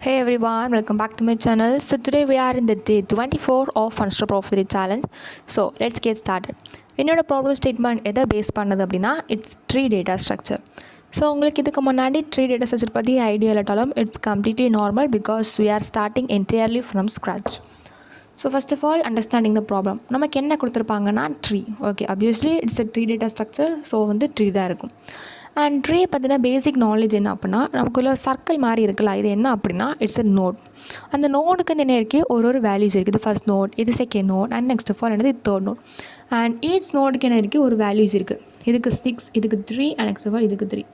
Hey everyone, welcome back to my channel. So today we are in the day 24 of Funstra Profit Challenge. So let's get started. என்னோட problem statement எதை face பண்ணது அப்படின்னா it's tree data structure. So உங்களுக்கு இதுக்கு முன்னாடி tree data structure பற்றி idea இல்லாட்டாலும் it's completely normal because we are starting entirely from scratch. So first of all understanding the problem. நமக்கு என்ன கொடுத்துருப்பாங்கன்னா tree. Okay, obviously it's tree data structure. So tree தான் இருக்கும். அண்ட் ட்ரீ பற்றின basic knowledge என்ன அப்படின்னா, நமக்குள்ள சர்க்கிள் மாதிரி இருக்குல்ல, இது என்ன அப்படின்னா இட்ஸ் a நோட். அந்த நோடுக்கு என்ன இருக்குது, ஒரு வேல்யூஸ் இருக்குது. இது ஃபர்ஸ்ட் நோட், இது second node, and next of all என்னது தேர்ட் நோட். அண்ட் ஈச் நோடுக்கு என்ன இருக்குது, ஒரு வேல்யூஸ் இருக்குது. இதுக்கு 6, இதுக்கு 3, அண்ட் நெக்ஸ்ட் ஆஃப் ஆல் இதுக்கு 3.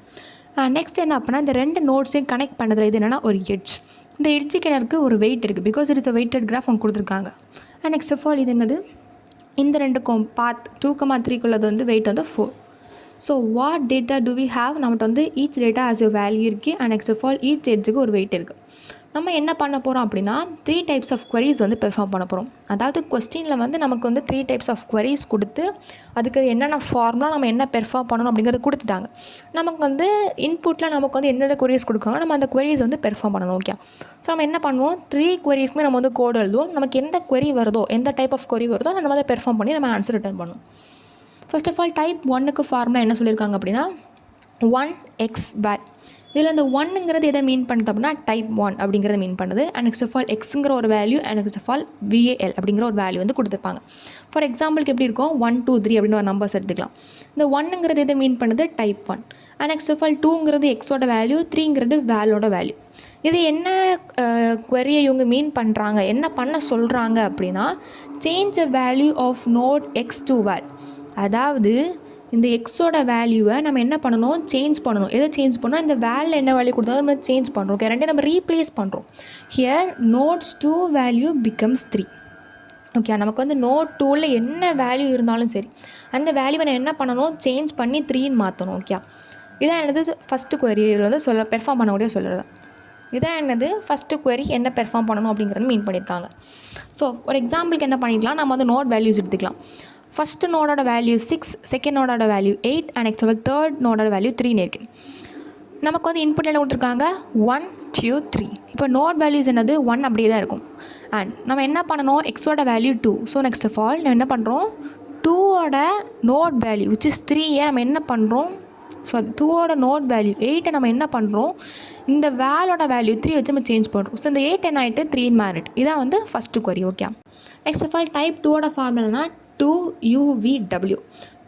அண்ட் நெக்ஸ்ட் என்ன அப்படின்னா, இந்த ரெண்டு நோட்ஸையும் கனெக்ட் பண்ணுறதுல இது என்னென்னா ஒரு எட்ஜ். இந்த எட்ஜுக்கு என்ன இருக்குது, ஒரு வெயிட் இருக்குது. Because it's a weighted graph அவங்க கொடுத்துருக்காங்க. அண்ட் நெக்ஸ்ட் ஆஃப் ஆல் இது என்னது, இந்த ரெண்டுக்கும் பாத் 2,3க்குள்ளது weight 4. So what data do we have, நம்மகிட்ட each data has a value இருக்குது. And next of all each எட்ஜுக்கு ஒரு வெயிட் இருக்குது. நம்ம என்ன பண்ண போகிறோம் அப்படின்னா 3 டைப்ஸ் ஆஃப் queries பெர்ஃபார்ம் பண்ண போகிறோம். அதாவது கொஸ்டினில் நமக்கு 3 டைப்ஸ் ஆஃப் queries கொடுத்து அதுக்கு என்னென்ன ஃபார்முலா நம்ம என்ன பெர்ஃபார்ம் பண்ணணும் அப்படிங்கிறது கொடுத்துட்டாங்க. நமக்கு இன்புட்டில் நமக்கு என்னென்ன queries கொடுக்காங்க, நம்ம அந்த queries பெர்ஃபார்ம் பண்ணணும். ஓகே, ஸோ நம்ம என்ன பண்ணுவோம், 3 queriesக்குமே நம்ம கோட் எழுதுவோம். நமக்கு எந்த query வருதோ, எந்த டைப் ஆஃப் query வருதோ நம்ம அதை பெர்ஃபார்ம் பண்ணி நம்ம ஆன்சர் ரிட்டர்ன் பண்ணுவோம். ஃபர்ஸ்ட் ஆஃப் ஆல் டைப் 1க்கு ஃபார்முலா என்ன சொல்லியிருக்காங்க அப்படின்னா 1x/. இதில் இந்த 1ங்கிறது எதை மீன் பண்ணுது அப்படின்னா டைப் 1 அப்படிங்கிறத மீன் பண்ணுது. அண்ட் நெக்ஸ்ட் ஆஃப் ஆல் எக்ஸுங்கிற ஒரு value, and next of all VAL அப்படிங்கிற ஒரு வேல்யூ கொடுத்துருப்பாங்க. ஃபார் எக்ஸாம்பிளுக்கு எப்படி இருக்கும், 1 2 3 அப்படின்னு ஒரு நம்பர்ஸ் எடுத்துக்கலாம். இந்த 1ங்கிறது எதை மீன் பண்ணுது, type 1. And next of all 2ங்கிறது எக்ஸோட வேல்யூ, 3ங்கிறது வேலோட வேல்யூ. இது என்ன query இவங்க மீன் பண்ணுறாங்க, என்ன பண்ண சொல்கிறாங்க அப்படின்னா change a value of node X to val. அதாவது இந்த எக்ஸோட வேல்யூவை நம்ம என்ன பண்ணணும், சேஞ்ச் பண்ணணும். எதை சேஞ்ச் பண்ணணும், இந்த வேல்யூ என்ன வேல்யூ கொடுத்தாலும் நம்ம சேஞ்ச் பண்ணுறோம். ஓகே, ரெண்டே நம்ம ரீப்ளேஸ் பண்ணுறோம். Here notes 2 value becomes 3. Okay, நமக்கு நோட் 2ல் என்ன வேல்யூ இருந்தாலும் சரி அந்த வேல்யூவை நான் என்ன பண்ணணும், சேஞ்ச் பண்ணி 3ன்னு மாற்றணும். ஓகே, இதான் என்னது ஃபஸ்ட்டு query பெர்ஃபார்ம் பண்ணக்கூடிய சொல்கிறது. இதான் என்னது ஃபஸ்ட்டு query என்ன பெர்ஃபார்ம் பண்ணணும் அப்படிங்கிறது மீன் பண்ணியிருக்காங்க. ஸோ ஒரு எக்ஸாம்பிளுக்கு என்ன பண்ணிக்கலாம், நம்ம நோட் வேல்யூஸ் எடுத்துக்கலாம். ஃபஸ்ட்டு நோடோட வேல்யூ 6, செகண்ட் நோடோட வேல்யூ 8, அண்ட் நெக்ஸ்ட் தேர்ட் நோடோட வேல்யூ 3ன்னு இருக்குது. நமக்கு இன்புட் என்ன கொடுத்துருக்காங்க 1 2 3. இப்போ நோட் வேல்யூஸ் என்னது 1 அப்படியே தான் இருக்கும். அண்ட் நம்ம என்ன பண்ணணும், எக்ஸோட value 2. So next of all நம்ம என்ன பண்ணுறோம், 2ஓட நோட் வேல்யூ விச் இஸ் 3 நம்ம என்ன பண்ணுறோம், ஸோ 2ஓட நோட் வேல்யூ 8 நம்ம என்ன பண்ணுறோம், இந்த வேலோட வேல்யூ 3 வச்சு நம்ம சேஞ்ச் பண்ணுறோம். ஸோ இந்த 8 என்ன ஆகிட்டு 3 மாறிட்டு. இதான் first query. Okay, next of all type 2ஓட ஃபார்முலானா 2UVW.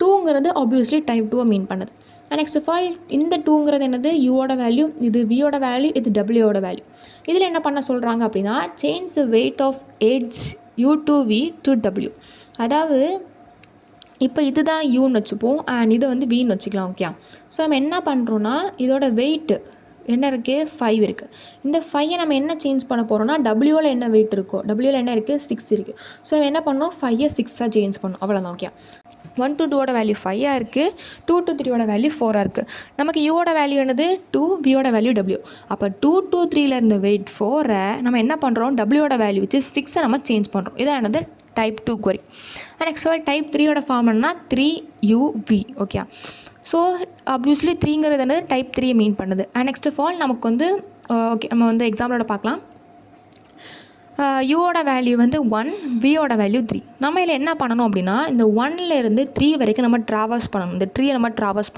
2ங்கிறது ஆப்வியஸ்லி டைப் 2 மீன் பண்ணுது. அண்ட் நெக்ஸ்ட் ஆஃப் ஆல் இந்த 2ங்கிறது என்னது யூவோட வேல்யூ, இது வியோட வேல்யூ, இது டபிள்யூவோட வேல்யூ. இதில் என்ன பண்ண சொல்கிறாங்க அப்படின்னா change weight of edge U to V to W. அதாவது இப்போ இதுதான் யூன்னு வச்சுப்போம், அண்ட் இது வின்னு வச்சுக்கலாம். ஓகே, ஸோ நம்ம என்ன பண்ணுறோன்னா இதோட வெயிட்டு என்ன இருக்குது, 5 இருக்குது. இந்த 5 நம்ம என்ன சேஞ்ச் பண்ண போகிறோம்னா டபிள்யூவில் என்ன வெயிட் இருக்கோ, டபிள்யூவில் என்ன இருக்குது, 6 இருக்குது. ஸோ என்ன பண்ணோம், 5 6 சேஞ்ச் பண்ணோம், அவ்வளோதான். ஓகே, 1 to 2ஓட வேல்யூ 5 இருக்குது, 2 to 3ஓட வேல்யூ 4 இருக்குது. நமக்கு யூவோட வேல்யூ என்னது 2, வியோட வேல்யூ W. அப்போ 2 to 3ல் இருந்த வெயிட் 4 நம்ம என்ன பண்ணுறோம், டபிள்யூவோட வேல்யூ வச்சு 6 நம்ம சேஞ்ச் பண்ணுறோம். இதான் என்னது type 2 query. And next all type 3ஓட ஃபார்ம்னா 3UV. ஓகே, ஸோ ஆப்வியஸ்லி 3ங்கிறது என்னது டைப் 3 மீன் பண்ணுது. அண்ட் நெக்ஸ்ட் ஆஃப் ஆல் நமக்கு ஓகே நம்ம எக்ஸாம்பிளோட பார்க்கலாம். யூவோட வேல்யூ 1, வியோட வேல்யூ 3. நம்ம இதில் என்ன பண்ணணும் அப்படின்னா இந்த 1லேருந்து 3 வரைக்கும் நம்ம ட்ராவர்ஸ் பண்ணணும். இந்த 3 நம்ம ட்ராவர்ஸ்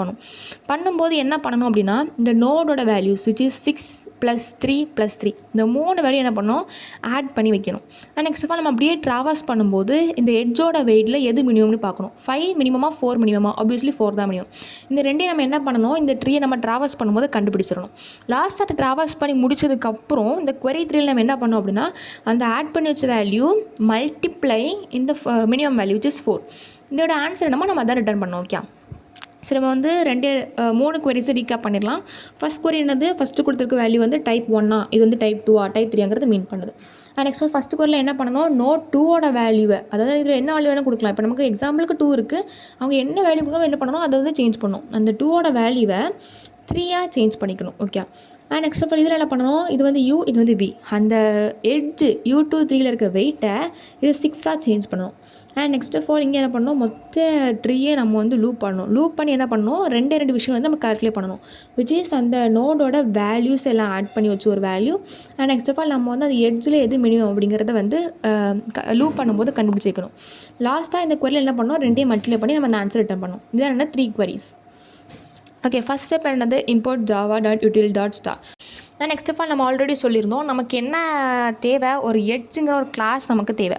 பண்ணும்போது என்ன பண்ணணும் அப்படின்னா இந்த நோடோட வேல்யூஸ் விச் இஸ் 6 + 3 + 3 இந்த 3 வேல்யூ என்ன பண்ணணும், ஆட் பண்ணி வைக்கணும். அண்ட் நெக்ஸ்ட் ஆஃப் ஆல் நம்ம அப்படியே ட்ராவர்ஸ் பண்ணும்போது இந்த எட்ஜோட வெயிட்டில் எது மினிமம்னு பார்க்கணும். 5 மினிமமாக 4 மினிமமாக, ஆப்வியஸ்லி 4 தான் மினிமம். இந்த ரெண்டையும் நம்ம என்ன பண்ணணும், இந்த 3 நம்ம ட்ராவர்ஸ் பண்ணும்போது கண்டுபிடிச்சிடணும். லாஸ்ட்டாக ட்ராவர்ஸ் பண்ணி முடிச்சதுக்கப்புறம் இந்த query 3ல் நம்ம என்ன பண்ணோம் அப்படின்னா அந்த ஆட் பண்ணி வச்ச வேல்யூ மல்டிப்ளை இந்த மினிமம் வேல்யூ விச் இஸ் 4. இதோட ஆன்சர் நம்ம அதான் ரிட்டர்ன் பண்ணோம். ஓகே, ஸோ நம்ம 3 queries ரீகேப் பண்ணிடலாம். ஃபஸ்ட் query என்னது, ஃபஸ்ட்டு கொடுத்துருக்க வேல்யூ டைப் 1 இது டைப் 2 டைப் 3ங்கிறது மீன் பண்ணுது. நெக்ஸ்ட் ஃபஸ்ட் queryல என்ன பண்ணணும், நோட் 2ஓட வேல்யூவை, அதாவது இதில் என்ன வேல்யூ வேணால் கொடுக்கலாம். இப்போ நமக்கு எக்ஸாம்பிளுக்கு 2 இருக்குது, அவங்க என்ன வேல்யூ கொடுக்கணும் என்ன பண்ணணும், அதை சேஞ்ச் பண்ணணும். அந்த 2ஓட வேல்யூவை 3 சேஞ்ச் பண்ணிக்கணும். Okay, and next of all இதில் என்ன பண்ணணும், இது வந்து u, இது வந்து v. அந்த எட்ஜு u2 3ல இருக்க வெயிட்டை இது 6ஆக சேஞ்ச் பண்ணணும். அண்ட் நெக்ஸ்ட் ஆஃப் ஆல் இங்கே என்ன பண்ணணும், மொத்த ட்ரீயே நம்ம வந்து லூப் பண்ணணும். லூப் பண்ணி என்ன பண்ணணும், ரெண்டு விஷயம் வந்து நம்ம கால்குலேட் பண்ணணும். விச் இஸ் அந்த நோடோட வேல்யூஸ் எல்லாம் ஆட் பண்ணி வச்சு ஒரு value. And next of all நம்ம வந்து அந்த எட்ஜில் எது மினிமம் அப்படிங்கிறத வந்து லூப் பண்ணும்போது கண்டுபிடிச்சி வைக்கணும். லாஸ்ட்டாக இந்த queryல என்ன பண்ணணும், ரெண்டையும் மல்டிப்ளை பண்ணி நம்ம அந்த ஆன்சர் ரிட்டர்ன் பண்ணணும். இதான் என்ன 3 queries. ஓகே, ஃபஸ்ட் ஸ்டெப் என்னது, import java.util.star. Next of all நம்ம ஆல்ரெடி சொல்லியிருந்தோம், நமக்கு என்ன தேவை, ஒரு எட்ஜுங்கிற ஒரு கிளாஸ் நமக்கு தேவை.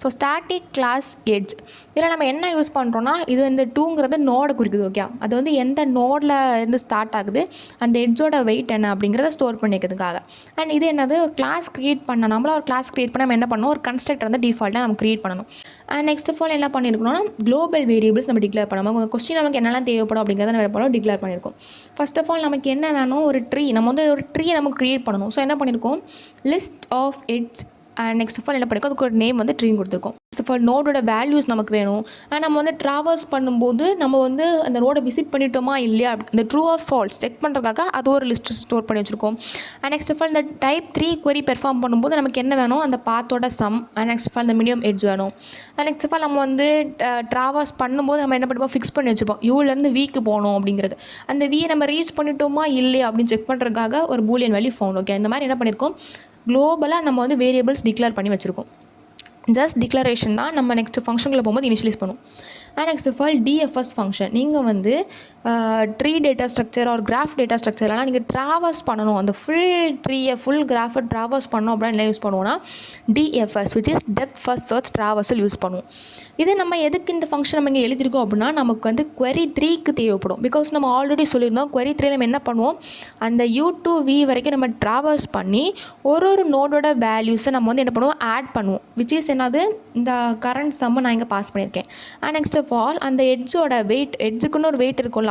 ஸோ ஸ்டாட்டிக் கிளாஸ் எட்ஜ், இதில் நம்ம என்ன யூஸ் பண்ணுறோன்னா, இது வந்து 2ங்கிறது நோடை குறிக்குது. ஓகே, அது வந்து எந்த நோடில் இருந்து ஸ்டார்ட் ஆகுது, அந்த எட்ஜோட வெயிட் என்ன அப்படிங்கிறத ஸ்டோர் பண்ணிக்கிறதுக்காக. அண்ட் இது என்னது, கிளாஸ் க்ரியேட் பண்ண, நம்மள ஒரு கிளாஸ் க்ரியேட் பண்ண நம்ம என்ன பண்ணணும், ஒரு கன்ஸ்ட்ரக்டர் வந்து டிஃபால்ட்டாக நம்ம க்ரியேட் பண்ணணும். அண்ட் நெக்ஸ்ட் ஆஃப் ஆல் என்ன பண்ணியிருக்கணும்னா, குளோபல் வேரியபிள்ஸ் நம்ம டிக்ளேர் பண்ணணும். கொஸ்டின் நமக்கு என்னெல்லாம் தேவைப்படும் அப்படிங்கிறத நம்ம பண்ணோம் டிக்ளேர் பண்ணியிருக்கோம். ஃபர்ஸ்ட் ஆஃப் ஆல் நமக்கு என்ன வேணும், ஒரு ட்ரீ, நம்ம வந்து ஒரு ட்ரீயை நம்ம க்ரியேட் பண்ணணும். ஸோ என்ன பண்ணியிருக்கோம், list of edge. And next of all என்ன பண்ணியிருக்கோம், அதுக்கு ஒரு நேம் வந்து ட்ரீன்னு கொடுத்துருக்கோம். ஃபர்ஸ்ட் ஆஃப் ஆல் நோடோட வேல்யூஸ் நமக்கு வேணும். அண்ட் நம்ம வந்து ட்ராவல்ஸ் பண்ணும்போது நம்ம வந்து அந்த ரோடை விசிட் பண்ணிட்டோமா இல்லையா, இந்த ட்ரூ ஆர் ஃபால்ஸ் செக் பண்ணுறதுக்காக அது ஒரு லிஸ்ட் ஸ்டோர் பண்ணி வச்சுருக்கோம். அண்ட் நெக்ஸ்ட் ஆஃப் ஆல் இந்த டைப் 3 query பெர்ஃபார்ம் பண்ணும்போது நமக்கு என்ன வேணும், அந்த பாத்தோட sum. And next of all இந்த மீடியம் எட்ஜ் வேணும். அண்ட் நெக்ஸ்ட் ஆஃப் ஆல் நம்ம வந்து ட்ராவல்ஸ் பண்ணும்போது நம்ம என்ன பண்ணுவோம், ஃபிக்ஸ் பண்ணி வச்சுப்போம், யூலேருந்து வீக்கு போகணும் அப்படிங்கிறது. அந்த வீயை நம்ம ரீச் பண்ணிட்டோமா இல்லையா அப்படின்னு செக் பண்ணுறதுக்காக ஒரு பூலியன் வேல்யூ ஃபவுண்ட். ஓகே, இந்த மாதிரி என்ன பண்ணியிருக்கோம், குளோபலாக நம்ம வந்து வேரியபிள்ஸ் டிக்ளேர் பண்ணி வச்சுருக்கோம். ஜஸ்ட் டிக்ளரேஷன் தான், நம்ம நெக்ஸ்ட் ஃபங்க்ஷனில் போகும்போது இனிஷியலைஸ் பண்ணுவோம். And next of all DFS function, நீங்கள் வந்து ட்ரீ டேட்டா ஸ்ட்ரக்சர் ஒரு கிராஃப் டேட்டா ஸ்ட்ரக்சர்லாம் நீங்கள் ட்ராவர்ஸ் பண்ணணும், அந்த ஃபுல் ட்ரீயை ஃபுல் கிராஃபை ட்ராவர்ஸ் பண்ணணும் அப்படின்னா என்ன யூஸ் பண்ணுவோம்னா, DFS which is depth first search ட்ராவர்ஸில் யூஸ் பண்ணுவோம். இது நம்ம எதுக்கு இந்த ஃபங்க்ஷன் நம்ம இங்கே எழுதியிருக்கோம் அப்படின்னா, நமக்கு வந்து query 3க்கு தேவைப்படும். பிகாஸ் நம்ம ஆல்ரெடி சொல்லியிருந்தோம், query 3 நம்ம என்ன பண்ணுவோம், அந்த u2v வரைக்கும் நம்ம ட்ராவர்ஸ் பண்ணி ஒரு நோடோட வேல்யூஸை நம்ம வந்து என்ன பண்ணுவோம், ஆட் பண்ணுவோம். விச் இஸ் என்னது, இந்த கரண்ட் சம்மை நான் இங்கே பாஸ் பண்ணியிருக்கேன். அண்ட் நெக்ஸ்ட் ஆஃப் ஆல் அந்த எட்ஜோட வெயிட், எட்ஜுக்குன்னு ஒரு வெயிட் இருக்கும்ல,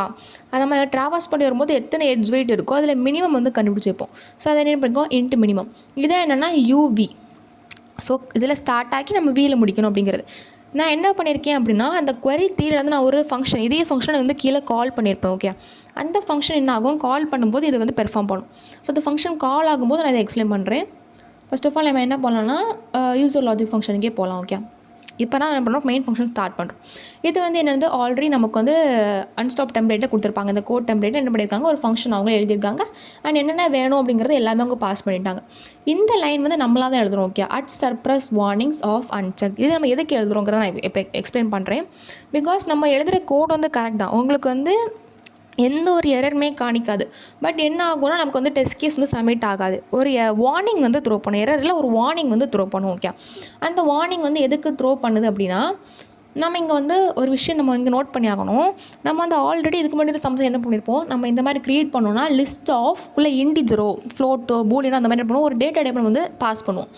அது நம்ம ட்ராவர்ஸ் பண்ணி வரும்போது எத்தனை எட்ஜ் வெயிட் இருக்கோ அதில் மினிமம் வந்து கண்டுபிடிச்சி வைப்போம். ஸோ அதை என்ன பண்ணிக்கோம், இன்ட்டு மினிமம். இதே என்னென்னா uv. ஸோ இதில் ஸ்டார்ட் ஆக்கி நம்ம வீல முடிக்கணும் அப்படிங்கிறது. நான் என்ன பண்ணியிருக்கேன் அப்படின்னா, அந்த query 3ல வந்து நான் ஒரு ஃபங்க்ஷன், இதே ஃபங்க்ஷனை வந்து கீழே கால் பண்ணியிருப்பேன். ஓகே, அந்த ஃபங்க்ஷன் என்ன ஆகும், கால் பண்ணும்போது இதை வந்து பெர்ஃபார்ம் பண்ணும். ஸோ அந்த ஃபங்க்ஷன் கால் ஆகும்போது நான் இதை எக்ஸ்பிளைன் பண்ணுறேன். ஃபர்ஸ்ட் ஆஃப் ஆல் நம்ம என்ன பண்ணலாம்னா, யூசர் லாஜிக் ஃபங்க்ஷனுக்கே போகலாம். ஓகே, இப்போ நான் என்ன பண்ணுறோம், மெயின் ஃபங்க்ஷன் ஸ்டார்ட் பண்ணுறோம். இது வந்து என்னது, ஆல்ரெடி நமக்கு வந்து அன்ஸ்டாப் டெம்ப்ளேட்டில் கொடுத்துருப்பாங்க. இந்த கோட் டெம்ப்ளேட்டில் என்ன பண்ணியிருக்காங்க, ஒரு ஃபங்க்ஷன் அவங்க எழுதியிருக்காங்க. அண்ட் என்னென்ன வேணும் அப்படிங்கிறது எல்லாமே அவங்க பாஸ் பண்ணிட்டாங்க. இந்த லைன் வந்து நம்மளாக தான் எழுதுகிறோம். Okay, at surprise warnings of uncheck. இது நம்ம எதுக்கு எழுதுகிறோங்கிறத நான் இப்போ எக்ஸ்பிளைன் பண்ணுறேன். பிகாஸ் நம்ம எழுதுகிற கோட் வந்து கரெக்ட் தான், உங்களுக்கு வந்து எந்த ஒரு எரருமே காணிக்காது. பட் என்ன ஆகும்னா, நமக்கு வந்து டெஸ்ட் கேஸ் வந்து சப்மிட் ஆகாது. ஒரு வார்னிங் வந்து த்ரோ பண்ணும், எரரில் ஒரு வார்னிங் வந்து த்ரோ பண்ணும். ஓகே, அந்த வார்னிங் வந்து எதுக்கு த்ரோ பண்ணுது அப்படின்னா, நம்ம இங்கே வந்து ஒரு விஷயம் நம்ம இங்கே நோட் பண்ணி ஆகணும். நம்ம வந்து ஆல்ரெடி இதுக்கு முன்னாடி சம்ஸ் என்ன பண்ணியிருப்போம், நம்ம இந்த மாதிரி க்ரியேட் பண்ணோம்னா லிஸ்ட் ஆஃப் உள்ள இன்டிஜரோ ஃப்ளோட்டோ பூலியனோ அந்த மாதிரி பண்ணுவோம், ஒரு டேட்டா டைப் வந்து பாஸ் பண்ணுவோம்.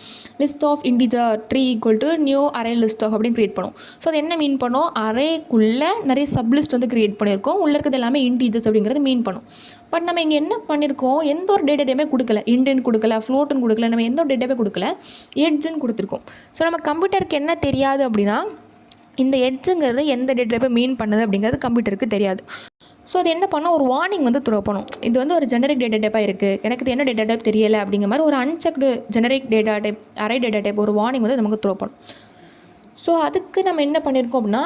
List of integer tree equal to new array list of அப்படின்னு க்ரியேட் பண்ணுவோம். ஸோ அது என்ன மீன் பண்ணோம், அரேக்குள்ளே நிறைய சப்லிஸ்ட் வந்து க்ரியேட் பண்ணியிருக்கோம், உள்ளே இருக்கிறது எல்லாமே இன்டிஜர்ஸ் அப்படிங்கிறது மீன் பண்ணும். பட் நம்ம இங்கே என்ன பண்ணியிருக்கோம், எந்த ஒரு டேட்டா டைமே கொடுக்கல, இண்டுன்னு கொடுக்கல, ஃப்ளோட்டுன்னு கொடுக்கல, நம்ம எந்த ஒரு டேட்டாவே கொடுக்கல, எட்ஜுன்னு கொடுத்துருக்கோம். ஸோ நம்ம கம்ப்யூட்டருக்கு என்ன தெரியாது அப்படின்னா, இந்த எட்ஜுங்கிறது எந்த டேட்டா டைப்பை மீன் பண்ணுது அப்படிங்கிறது கம்ப்யூட்டருக்கு தெரியாது. ஸோ அது என்ன பண்ணால் ஒரு வார்னிங் வந்து த்ரோ பண்ணும், இது வந்து ஒரு ஜெனரிக் டேட்டா டைப்பாக இருக்குது, எனக்கு இது என்ன டேட்டா டைப் தெரியலை அப்படிங்கிற மாதிரி ஒரு unchecked generic data type, array data type ஒரு வார்னிங் வந்து நமக்கு த்ரோ பண்ணும். ஸோ அதுக்கு நம்ம என்ன பண்ணியிருக்கோம் அப்படின்னா,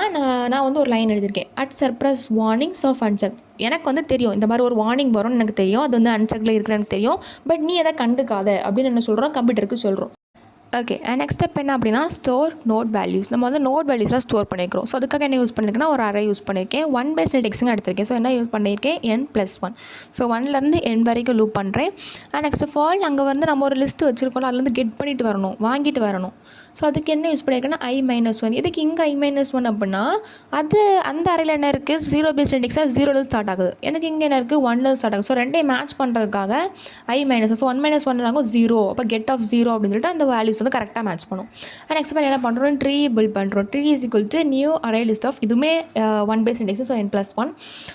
நான் வந்து ஒரு லைன் எழுதியிருக்கேன், at surprise warnings of uncheck. எனக்கு வந்து தெரியும் இந்த மாதிரி ஒரு வார்னிங் வரும்னு எனக்கு தெரியும், அது வந்து அன்செக்டில் இருக்குன்னு எனக்கு தெரியும், பட் நீ எதை கண்டுக்காத அப்படின்னு என்ன சொல்கிறோம், கம்ப்யூட்டருக்கு சொல்கிறோம். ஓகே, நெக்ஸ்ட் ஸ்டெப் என்ன அப்படின்னா, ஸ்டோர் நோட் வேல்யூஸ். நம்ம வந்து நோட் வேல்யூஸ்லாம் ஸ்டோர் பண்ணிக்கிறோம். ஸோ அதுக்காக என்ன யூஸ் பண்ணியிருக்கேன்னா, ஒரு அரே யூஸ் பண்ணியிருக்கேன், 1 இண்டெக்ஸுங்க எடுத்திருக்கேன். ஸோ என்ன யூஸ் பண்ணியிருக்கேன், n+1. ஸோ 1லேருந்து n வரைக்கும் லூப் பண்ணுறேன். அண்ட் நெக்ஸ்ட் ஆஃப் ஆல் அங்கே வந்து நம்ம ஒரு லிஸ்ட்டு வச்சுருக்கோம், அதுலேருந்து கெட் பண்ணிட்டு வரணும், வாங்கிட்டு வரணும். ஸோ அதுக்கு என்ன யூஸ் பண்ணியிருக்கேன்னா, i-1. இதுக்கு இங்கே i-1 அப்படின்னா, அது அந்த அறையில் என்ன இருக்குது, 0 இண்டெக்ஸாக 0லேருந்து ஸ்டார்ட் ஆகுது, எனக்கு இங்கே என்ன இருக்குது 1லேருந்து ஸ்டார்ட் ஆகுது. ஸோ ரெண்டையும் மேட்ச் பண்ணுறதுக்காக i-. ஸோ 1 - 1 ஆகும் 0, அப்போ கெட் ஆஃப் 0 அப்படின்னு சொல்லிட்டு அந்த வேல்யூஸ் வேல்யூஸ் வந்து கரெக்டாக மேட்ச் பண்ணும். அண்ட் நெக்ஸ்ட் ஆஃப் ஆல் என்ன பண்ணுறோம், ட்ரீ பில்ட் பண்ணுறோம். Tree is equal to new array list of இதுவுமே 1 base index, so n+1.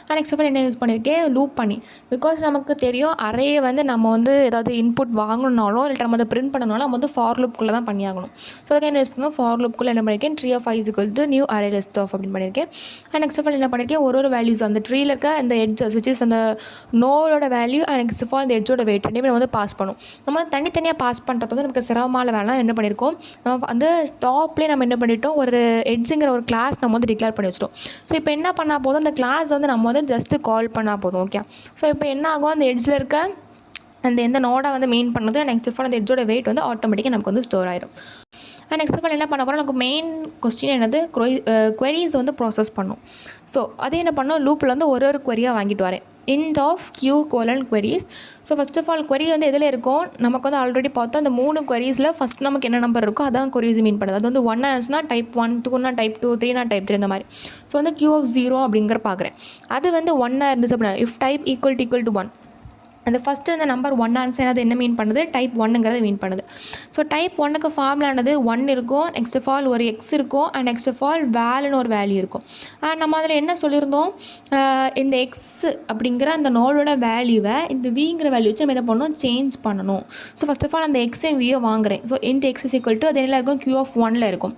And next of all என்ன யூஸ் பண்ணியிருக்கேன், லூப் பண்ணி. பிகாஸ் நமக்கு தெரியும் அரேயை வந்து நம்ம வந்து ஏதாவது இன்புட் வாங்கணுன்னாலும் இல்லை நம்ம அதை பிரிண்ட் பண்ணனாலும் நம்ம வந்து ஃபார் லூப்குள்ளே தான் பண்ணியாகணும். ஸோ அதுக்கு என்ன யூஸ் பண்ணுவோம், ஃபார் லூப்குள்ளே என்ன பண்ணியிருக்கேன், tree of I is equal to new array list of அப்படின்னு பண்ணியிருக்கேன். அண்ட் நெக்ஸ்ட் ஆஃப் ஆல் என்ன பண்ணியிருக்கேன், ஒரு வேல்யூஸ் அந்த ட்ரீல இருக்க அந்த எட்ஜஸ் விச் இஸ் அந்த நோடோட value and next of all அந்த எட்ஜோட வெயிட் ரெண்டுமே நம்ம வந்து பாஸ் பண்ணும். நம்ம தனித்தனியாக பாஸ் பண்ணுறது வந்து நமக்கு சிரமமான வேலை. என்ன பண்ணியிருக்கோம், நம்ம அந்த டாப்லேயே நம்ம என்ன பண்ணிட்டோம், ஒரு எட்ஜுங்கிற ஒரு கிளாஸ் நம்ம வந்து டிக்ளேர் பண்ணி வச்சிட்டோம். ஸோ இப்போ என்ன பண்ணால் போதும், அந்த கிளாஸ் வந்து நம்ம வந்து ஜஸ்ட்டு கால் பண்ணால் போதும். ஓகே, ஸோ இப்போ என்ன ஆகும், அந்த எட்ஜில் இருக்க அந்த எந்த நோடை வந்து மெயின் பண்ணது நெக்ஸ்ட் ஆஃப் ஆல் அந்த எட்ஜோட வெயிட் வந்து ஆட்டோமேட்டிக்காக நமக்கு வந்து ஸ்டோர் ஆயிடும். அண்ட் நெக்ஸ்ட் ஆஃப் ஆல் என்ன பண்ண போகிறோம், நமக்கு மெயின் கொஸ்டின் என்னது, queries வந்து ப்ராசஸ் பண்ணும். ஸோ அது என்ன பண்ணோம், லூப்பில் வந்து ஒரு queryயாக வாங்கிட்டு வரேன். int of q colon queries. So first of all query வந்து எதில் இருக்கும், நமக்கு வந்து ஆல்ரெடி பார்த்தோம் அந்த 3 queriesல ஃபஸ்ட் நமக்கு என்ன நம்பர் இருக்கோ அதான் queries மீன் பண்ணுது. அது வந்து 1 ஆச்சுன்னா type 1, 2னா type 2, 3னா type 3 இந்த மாதிரி. ஸோ வந்து q of 0 அப்படிங்கிற பார்க்குறேன். அது வந்து 1 இருந்துச்சு அப்படின்னா if type equal to 1, அந்த ஃபஸ்ட்டு அந்த நம்பர் 1 ஆன்சர் அது என்ன மீன் பண்ணுது, டைப் 1ங்கிறத மீன் பண்ணுது. ஸோ டைப் 1க்கு ஃபார்முலானது 1 இருக்கும், நெக்ஸ்ட் ஆஃப் ஆல் ஒரு எக்ஸ் இருக்கும், அண்ட் நெக்ஸ்ட் ஆஃப் ஆல் வேல்னு ஒரு வேல்யூ இருக்கும். நம்ம அதில் என்ன சொல்லியிருந்தோம், இந்த எக்ஸ் அப்படிங்கிற அந்த நோடோட வேல்யூவை இந்த விங்கிற வேல்யூ வச்சு நம்ம என்ன பண்ணணும், சேஞ்ச் பண்ணணும். ஸோ ஃபஸ்ட் ஆஃப் ஆல் அந்த எக்ஸையும் வியோ வாங்குறேன். So int X is equal to அது என்ன இருக்கும், q of 1ல் இருக்கும்,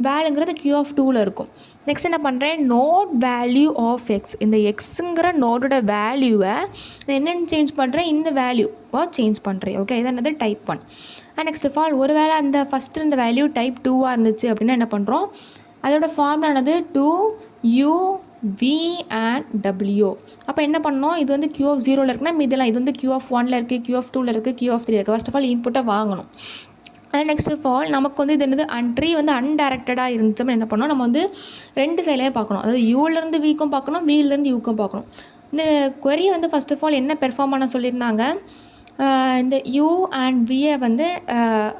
வேல்யூங்கிறது q of 2ல் இருக்கும். நெக்ஸ்ட் என்ன பண்ணுறேன், நோட் வேல்யூ ஆஃப் எக்ஸ், இந்த எக்ஸுங்கிற நோடோட வேல்யூவை என்னென்னு சேஞ்ச் பண்ணுறேன், இந்த வேல்யூவாக சேஞ்ச் பண்ணுறேன். ஓகே, இது என்னது type 1. And next of all ஒரு வேளை அந்த ஃபஸ்ட்டு இந்த வேல்யூ டைப் 2ஆக இருந்துச்சு அப்படின்னா என்ன பண்ணுறோம், அதோட ஃபார்முலானது 2 u v and w. அப்போ என்ன பண்ணோம், இது வந்து q of 0ல் இருக்குன்னா இதெல்லாம் இது வந்து q of 1ல் இருக்குது, q of 2ல் இருக்குது, q of 3 இருக்குது. ஃபஸ்ட் ஆஃப் ஆல் இன்புட்டை வாங்கணும். அண்ட் நெக்ஸ்ட் ஆஃப் ஆல் நமக்கு வந்து இது என்னது ட்ரீ வந்து அன்டைரக்டடாக இருந்துச்சு என்ன பண்ணோம், நம்ம வந்து ரெண்டு சைட்லேயே பார்க்கணும். அதாவது யூலேருந்து வீக்கும் பார்க்கணும், வீலேருந்து யூக்கும் பார்க்கணும். இந்த query வந்து ஃபஸ்ட் ஆஃப் ஆல் என்ன பெர்ஃபார்ம் பண்ண சொல்லியிருந்தாங்க, இந்த யூ அண்ட் வியை வந்து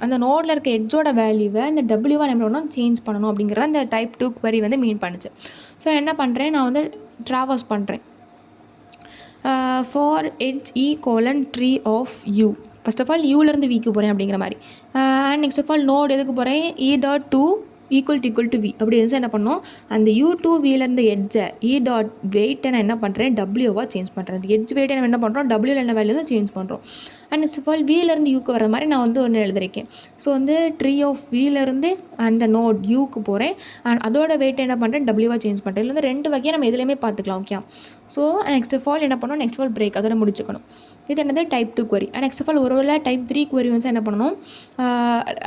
அந்த நோடில் இருக்க எட்ஜோட வேல்யூவை இந்த டபிள்யூவாக என்ன பண்ணணும், சேஞ்ச் பண்ணணும் அப்படிங்கிறத இந்த டைப் 2 query வந்து மீன் பண்ணுச்சு. ஸோ என்ன பண்ணுறேன், நான் வந்து ட்ராவர்ஸ் பண்ணுறேன் for edge E colon tree of U. First of all யூலேருந்து வீக்கு போகிறேன் அப்படிங்கிற மாதிரி. And next of all node எதுக்கு போகிறேன், E.2 ஈக்குவல் டு v அப்படி இருந்துச்சு என்ன பண்ணோம், அந்த u2 விலேருந்து எட்ஜை E.வெயிட்டை நான் என்ன பண்ணுறேன், டபிள்யூவாக சேஞ்ச் பண்ணுறேன். அந்த எட்ஜ் வெயிட்டை நம்ம என்ன பண்ணுறோம், டபிள்யூவில் என்ன வேல்யூ தான் சேஞ்ச் பண்ணுறோம். அண்ட் நெக்ஸ்ட் ஆஃப் ஆல் விலேருந்து யூக்கு வர மாதிரி நான் வந்து ஒன்று எழுதிருக்கேன். ஸோ வந்து ட்ரீ ஆஃப் விலேருந்து அந்த நோட் யூக்கு போகிறேன், அண்ட் அதோட வெயிட்டை என்ன பண்ணுறேன், டபிள்யூவாக சேஞ்ச் பண்ணுறேன். இதில் வந்து ரெண்டு வகையாக நம்ம எதுலேயுமே பார்த்துக்கலாம். Okay, so next of all என்ன பண்ணணும், நெக்ஸ்ட் ஆஃப் ஆல் பிரேக் அதோட முடிச்சுக்கணும். இது என்னது type 2 query. And next of all ஒரு டைப் 3 query வந்து என்ன பண்ணணும்,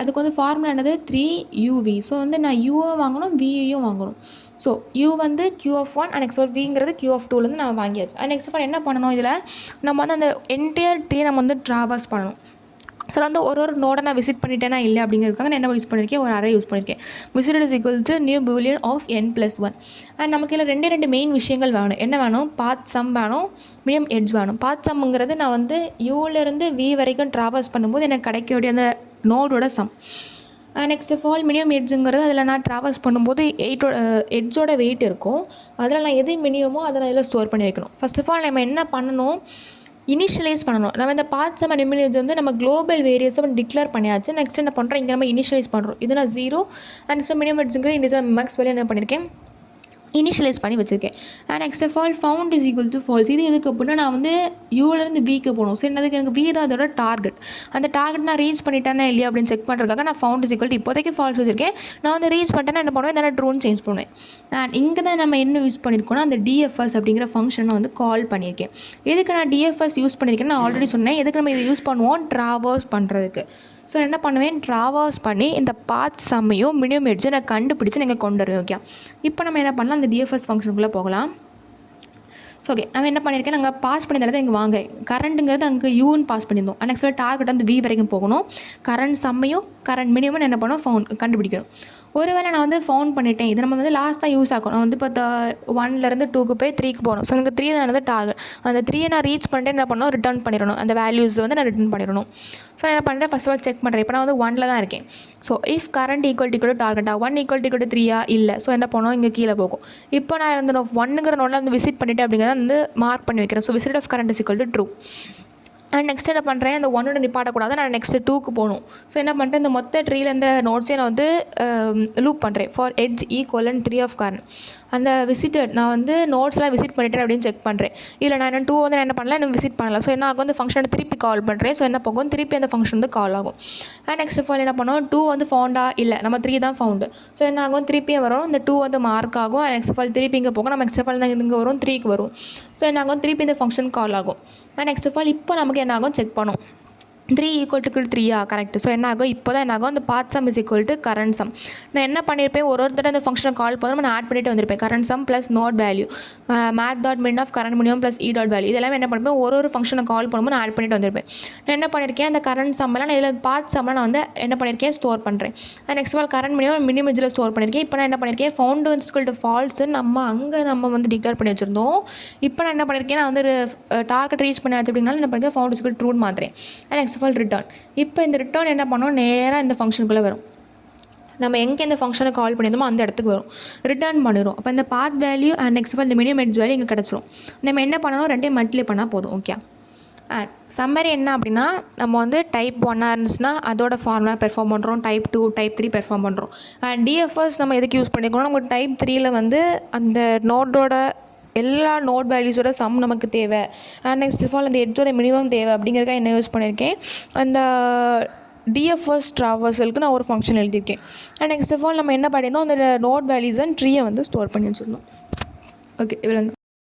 அதுக்கு வந்து ஃபார்முலா என்னது 3uv. ஸோ வந்து நான் யூவை வாங்கணும், வியையும் வாங்கணும். ஸோ யூ வந்து q of 1 and next of விங்கிறது q of 2லேருந்து நம்ம வாங்கியாச்சு. அண்ட் நெக்ஸ்ட் ஆஃப் ஆல் என்ன பண்ணணும், இதில் நம்ம வந்து அந்த என்டையர் ட்ரீ நம்ம வந்து ட்ராவர்ஸ் பண்ணணும். ஸோ வந்து ஒரு நோடை நான் விசிட் பண்ணிட்டேன்னா இல்லை அப்படிங்கிறதுக்காக நான் என்ன யூஸ் பண்ணியிருக்கேன், ஒரு அரே யூஸ் பண்ணியிருக்கேன். Visit is equal to new boolean of n+1. And நமக்கு இதில் ரெண்டு மெயின் விஷயங்கள் வேணும். என்ன வேணும், பாத் சம் வேணும், மினிமம் எட்ஜ் வேணும். பாத் சம்ங்கிறது நான் வந்து யூலேருந்து வி வரைக்கும் ட்ராவர்ஸ் பண்ணும்போது எனக்கு கிடைக்கக்கூடிய அந்த நோடோட sum. Next of all minimum எட்ஜுங்கிறது அதில் நான் ட்ராவல்ஸ் பண்ணும்போது எட்ஜோட வெயிட் இருக்கும். அதில் நான் எது மினிமமோ அதை நான் இதில் ஸ்டோர் பண்ணி வைக்கணும். ஃபஸ்ட் ஆஃப் ஆல் நம்ம என்ன பண்ணணும், இனிஷியலைஸ் பண்ணணும். நம்ம இந்த பார்ட்ஸ் அண்ட் மினிமம் வந்து நம்ம குளோபல் வேரியஸை டிக்ளேர் பண்ணியாச்சு. நெக்ஸ்ட் என்ன பண்ணுறோம், இங்கே நம்ம இனிஷியலைஸ் பண்ணுறோம். இது நான் 0 அண்ட் நெக்ஸ்ட் மினிமம் எட்ஜுங்கிறது இண்டிஜுவல் மேக்ஸ் வெளியே என்ன பண்ணியிருக்கேன், இனிஷியலைஸ் பண்ணி வச்சுருக்கேன். And next of all found is equal to false. இது எதுக்கு அப்படின்னா நான் வந்து யூலேருந்து வீக்கு போகணும். சரி, அதுக்கு எனக்கு வி தான் அதோட டார்கெட். அந்த டார்கெட் நான் ரீச் பண்ணிட்டேன்னா இல்லையா அப்படின்னு செக் பண்ணுறதுக்காக நான் ஃபவுண்ட் இஸ் ஈக்குவல் டு இப்போதைக்கு ஃபால்ஸ் வச்சுருக்கேன். நான் வந்து ரீச் பண்ணிட்டேன்னா என்ன பண்ணுவேன், இதெல்லாம் ட்ரூன்னு சேஞ்ச் பண்ணுவேன். அண்ட் இங்கே தான் நம்ம என்ன யூஸ் பண்ணியிருக்கோன்னா அந்த டிஎஃப்எஸ் அப்படிங்கிற ஃபங்க்ஷனை வந்து கால் பண்ணியிருக்கேன். எதுக்கு நான் டிஎஃப்எஸ் யூஸ் பண்ணியிருக்கேன்னு நான் ஆல்ரெடி சொன்னேன். எதுக்கு நம்ம இதை யூஸ் பண்ணுவோம், ட்ராவர்ஸ் பண்ணுறதுக்கு. ஸோ என்ன பண்ணுவேன், ட்ராவர்ஸ் பண்ணி இந்த பாத் சம்மையும் மினிமம் எட்ஜை நான் கண்டுபிடிச்சி நீங்கள் கொண்டு வருவேன். ஓகே, இப்போ நம்ம என்ன பண்ணலாம், அந்த டிஎஃப்எஸ் ஃபங்க்ஷனுக்குள்ளே போகலாம். ஸோ ஓகே, நம்ம என்ன பண்ணியிருக்கேன், நாங்கள் பாஸ் பண்ணியிருந்தாலும் இங்கே வாங்குறேன். கரண்ட்டுங்கிறது அங்கே யூன்னு பாஸ் பண்ணியிருந்தோம். நெக்ஸ்ட் டார்கெட் வந்து வி வரைக்கும் போகணும். கரண்ட் சம்மையும் கரண்ட் மினிமம் என்ன பண்ணோம், கண்டுபிடிக்கணும். ஒருவேளை நான் வந்து ஃபவுண்ட் பண்ணிட்டேன், இது நம்ம வந்து லாஸ்ட் தான் யூஸ் ஆகும். நான் வந்து இப்போ 1லேருந்து 2க்கு போய் 3க்கு போகணும். ஸோ எனக்கு 3 தான் வந்து டார்கெட். அந்த 3 நான் ரீச் பண்ணிட்டு என்ன பண்ணணும், ரிட்டர்ன் பண்ணிடணும். அந்த வேல்யூஸ் வந்து நான் ரிட்டர்ன் பண்ணிடணும். ஸோ நான் என்ன பண்ணுறேன், ஃபஸ்ட் ஆஃப் ஆல் செக் பண்ணுறேன். இப்போ நான் வந்து 1ல் தான் இருக்கேன். So if current equal to டார்கெட்டா 1 ஈக்குவல் டு 3யா இல்லை. ஸோ என்ன பண்ணணும், இங்கே கீழே போகும். இப்போ நான் வந்து 1ங்கிற நோட்டில் வந்து விசிட் பண்ணிவிட்டு அப்படிங்கிறத வந்து மார்க் பண்ணி வைக்கிறேன். So visit of current is equal to true. And next என்ன பண்ணுறேன், அந்த ஒன்னோட நிப்பாட்டக்கூடாது, நான் நெக்ஸ்ட்டு 2க்கு போகணும். ஸோ என்ன பண்ணுறேன், இந்த மொத்த ட்ரீல இந்த நோட்ஸே நான் வந்து லூப் பண்ணுறேன். ஃபார் எட்ஜ் ஈக்குவலன் ட்ரீ ஆஃப் கார்ன் அந்த விசிட்டட் நான் வந்து நோட்ஸ்லாம் விசிட் பண்ணிட்டேன் அப்படின்னு செக் பண்ணுறேன். இல்லை நான் என்ன 2 வந்து நான் என்ன பண்ணல, இன்னும் விசிட் பண்ணல. ஸோ என்ன ஆகும், அந்த ஃபங்க்ஷனை திருப்பி கால் பண்ணுறேன். ஸோ என்ன போகும், திருப்பி அந்த ஃபங்க்ஷன் வந்து கால் ஆகும். அண்ட் நெக்ஸ்ட் ஆஃப் ஆல் என்ன பண்ணுவோம், 2 வந்து ஃபவுண்டா இல்லை, நம்ம 3 தான் ஃபவுண்டு. ஸோ என்ன ஆகும், திருப்பியும் வரும், இந்த 2 வந்து மார்க் ஆகும். அண்ட் நெக்ஸ்ட் ஆஃப் ஆல் திருப்பி இங்கே போகும், நம்ம நெக்ஸ்ட் ஆஃப் ஆல் இங்கே வரும், 3க்கு வரும். ஸோ என்ன ஆகும், திருப்பி இந்த ஃபங்க்ஷன் கால் ஆகும். அண்ட் நெக்ஸ்ட் ஆஃப் ஆல் இப்போ நமக்கு என்ன ஆகும் செக் பண்ணும், 3 ஈக்குவல் டு 3 கரெக்ட். ஸோ என்ன ஆகும், இப்போ தான் என்ன ஆகும், அந்த path sum is equal to current sum. நான் என்ன பண்ணியிருப்பேன், ஒரு தடவை அந்த ஃபங்க்ஷனை கால் பண்ணும்போது நான் ஆட் பண்ணிட்டு வந்திருப்பேன், current sum plus node value math dot min of current minimum plus e dot value. இதெல்லாம் என்ன பண்ணிருப்பேன், ஒரு ஃபங்க்ஷனை கால் பண்ணும்போது நான் ஆட் பண்ணிட்டு வந்திருப்பேன். நான் என்ன பண்ணியிருக்கேன், அந்த கரண்ட் சம்மெல்லாம் நான் இதில் பாத் சம்மெல்லாம் நான் வந்து என்ன பண்ணியிருக்கேன், ஸ்டோர் பண்ணுறேன். நெக்ஸ்ட் ஆல் கரண்ட் மினிமம் இதில் ஸ்டோர் பண்ணியிருக்கேன். இப்போ நான் என்ன பண்ணியிருக்கேன், found is equal to false நம்ம வந்து டிக்ளேர் பண்ணி வச்சுருந்தோம். இப்போ நான் என்ன பண்ணியிருக்கேன், நான் வந்து டார்கெட் ரீச் பண்ணி வச்சு அப்படின்னாலும் என்ன பண்ணியிருக்கேன், ஃபவுண்ட் இஸ் ஈக்குவல் ட்ரூன்னு மாற்றுறேன். Next of all return. இப்போ இந்த ரிட்டர்ன் என்ன பண்ணோம், நேராக இந்த ஃபங்க்ஷனுக்குள்ளே வரும். நம்ம எங்கே இந்த ஃபங்க்ஷனை கால் பண்ணியிருந்தோமோ அந்த இடத்துக்கு வரும், ரிட்டர்ன் பண்ணிடும். அப்போ இந்த path value and next of all இந்த மினிமம் எட்ஜ் வேல்யூ இங்கே கிடச்சிரும். நம்ம என்ன பண்ணணும், ரெண்டையும் மல்டிப்ளை பண்ணால் போதும். ஓகே. அண்ட் சம்மரி என்ன அப்படின்னா, நம்ம வந்து டைப் 1 இருந்துச்சுன்னா அதோட ஃபார்முலா பெர்ஃபார்ம் பண்ணுறோம், டைப் 2 டைப் 3 பெர்ஃபார்ம் பண்ணுறோம். அண்ட் டிஎஃப்எஸ் நம்ம எதுக்கு யூஸ் பண்ணிக்கிறோம், நமக்கு டைப் 3ல் வந்து அந்த நோட்டோட எல்லா நோட் வேல்யூஸோட சம் நமக்கு தேவை. அண்ட் நெக்ஸ்ட் ஆஃப் ஆல் அந்த எட்ஜோட மினிமம் தேவை அப்படிங்கிறதுக்காக என்ன யூஸ் பண்ணியிருக்கேன், அந்த டிஎஃப்எஸ் ட்ராவர்சலுக்கு நான் ஒரு ஃபங்க்ஷன் எழுதியிருக்கேன். அண்ட் நெக்ஸ்ட் ஆஃப் ஆல் நம்ம என்ன பண்ணியிருந்தோம், அந்த நோட் வேல்யூஸ் அண்ட் ட்ரீயை வந்து ஸ்டோர் பண்ணி வச்சுருந்தோம். ஓகே, இவ்வளோ.